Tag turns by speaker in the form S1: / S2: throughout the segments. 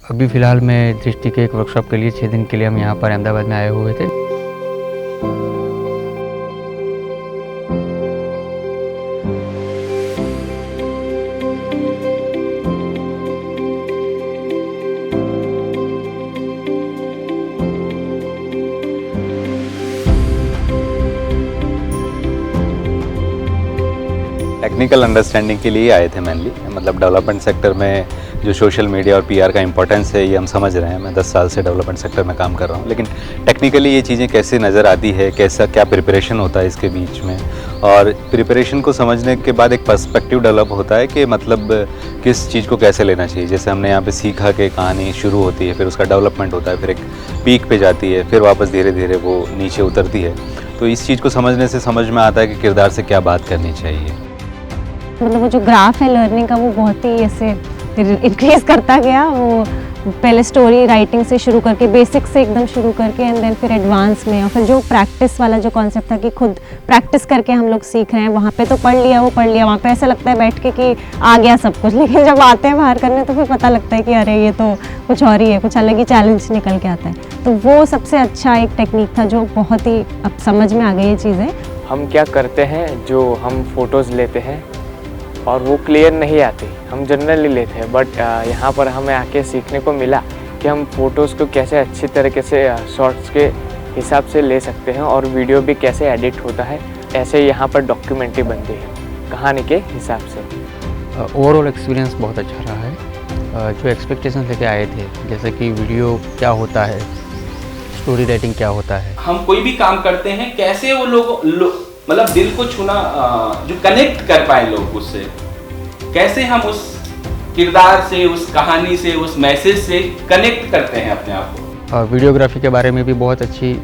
S1: अभी फ़िलहाल मैं दृष्टि के एक वर्कशॉप के लिए 6 दिन के लिए हम यहाँ पर अहमदाबाद में आए हुए थे।
S2: टेक्निकल अंडरस्टैंडिंग के लिए आए थे मेनली, मतलब डेवलपमेंट सेक्टर में जो सोशल मीडिया और पीआर का इंपॉर्टेंस है ये हम समझ रहे हैं। मैं 10 साल से डेवलपमेंट सेक्टर में काम कर रहा हूँ, लेकिन टेक्निकली ये चीज़ें कैसे नज़र आती है, कैसा क्या प्रिपरेशन होता है इसके बीच में, और प्रिपरेशन को समझने के बाद एक पर्सपेक्टिव डेवलप होता है कि मतलब किस चीज़ को कैसे लेना चाहिए। जैसे हमने यहाँ पे सीखा कि कहानी शुरू होती है, फिर उसका डेवलपमेंट होता है, फिर एक पीक पे जाती है, फिर वापस धीरे धीरे वो नीचे उतरती है। तो इस चीज़ को समझने से समझ में आता है कि किरदार से क्या बात करनी चाहिए।
S3: मतलब वो जो ग्राफ है लर्निंग का वो बहुत ही ऐसे इंक्रीज़ करता गया। वो पहले स्टोरी राइटिंग से शुरू करके बेसिक से एकदम शुरू करके एंड देन फिर एडवांस में, और फिर जो प्रैक्टिस वाला जो कॉन्सेप्ट था कि खुद प्रैक्टिस करके हम लोग सीख रहे हैं। वहाँ पे तो पढ़ लिया, वो पढ़ लिया, वहाँ पे ऐसा लगता है बैठ के कि आ गया सब कुछ, लेकिन जब आते हैं बाहर करने तो फिर पता लगता है कि अरे ये तो कुछ और ही है, कुछ अलग ही चैलेंज निकल के आता है। तो वो सबसे अच्छा एक टेक्निक था जो बहुत ही अब समझ में आ गई ये चीज़ें। हम
S4: क्या करते हैं, जो हम फ़ोटोज़ लेते हैं और वो क्लियर नहीं आती, हम जनरली लेते हैं, बट यहाँ पर हमें आके सीखने को मिला कि हम फ़ोटोज़ को कैसे अच्छी तरीके से शॉर्ट्स के हिसाब से ले सकते हैं और वीडियो भी कैसे एडिट होता है। ऐसे यहाँ पर डॉक्यूमेंट्री बनती है कहानी के हिसाब से।
S1: ओवरऑल एक्सपीरियंस बहुत अच्छा रहा है। जो एक्सपेक्टेशंस लेके आए थे, जैसे कि वीडियो क्या होता है, स्टोरी राइटिंग क्या होता है,
S5: हम कोई भी काम करते हैं कैसे वो लोग मतलब दिल को छूना, जो कनेक्ट कर पाए लोग उससे, कैसे हम उस किरदार से, उस कहानी से, उस मैसेज से कनेक्ट करते हैं अपने आप को।
S1: वीडियोग्राफी के बारे में भी बहुत अच्छी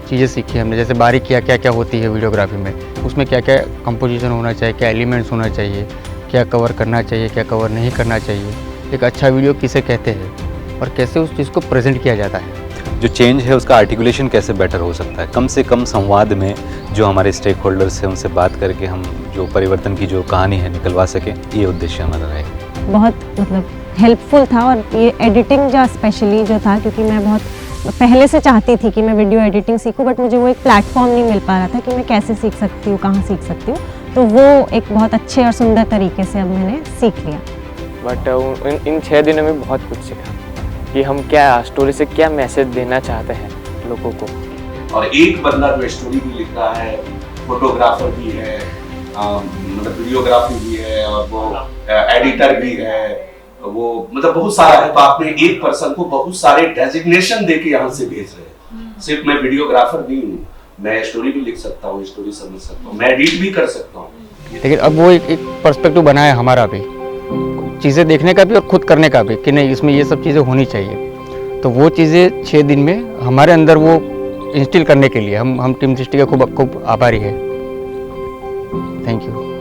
S1: चीज़ें सीखी हमने। जैसे बारीकियाँ क्या क्या होती है वीडियोग्राफी में, उसमें क्या क्या कंपोजिशन होना चाहिए, क्या एलिमेंट्स होना चाहिए, क्या कवर करना चाहिए, क्या कवर नहीं करना चाहिए, एक अच्छा वीडियो किसे कहते हैं और कैसे उस चीज़ को प्रेजेंट किया जाता है।
S2: जो चेंज है उसका आर्टिकुलेशन कैसे बेटर हो सकता है, कम से कम संवाद में जो हमारे स्टेक होल्डर्स हैं उनसे बात करके हम जो परिवर्तन की जो कहानी है निकलवा सकें, ये उद्देश्य हमारा रहेगा।
S3: बहुत मतलब हेल्पफुल था। और ये एडिटिंग जो स्पेशली जो था, क्योंकि मैं बहुत पहले से चाहती थी कि मैं वीडियो एडिटिंग सीखूं, बट मुझे वो एक प्लेटफॉर्म नहीं मिल पा रहा था कि मैं कैसे सीख सकती हूँ, कहाँ सीख सकती हूँ। तो वो एक बहुत अच्छे और सुंदर तरीके से अब मैंने सीख लिया।
S4: बट इन 6 दिनों में बहुत कुछ सीखा कि हम क्या स्टोरी से क्या मैसेज देना चाहते हैं लोगों को।
S5: और एक बंदा जो स्टोरी भी लिख रहा है, फोटोग्राफर भी है, मतलब वीडियोग्राफी भी है, और वो एडिटर भी है, वो मतलब बहुत सारा है। तो आपने एक पर्सन को बहुत सारे डेजिग्नेशन देके यहाँ से भेज रहे हैं। सिर्फ मैं वीडियोग्राफर नहीं हूँ, मैं स्टोरी भी लिख सकता हूँ, स्टोरी समझ सकता हूँ, मैं एडिट भी कर सकता हूँ।
S1: लेकिन अब वो एक पर्सपेक्टिव बना है हमारा भी, चीज़ें देखने का भी और खुद करने का भी, कि नहीं इसमें ये सब चीज़ें होनी चाहिए। तो वो चीज़ें 6 दिन में हमारे अंदर वो इंस्टिल करने के लिए हम टीम दृष्टि का खूब आभारी है। Thank you.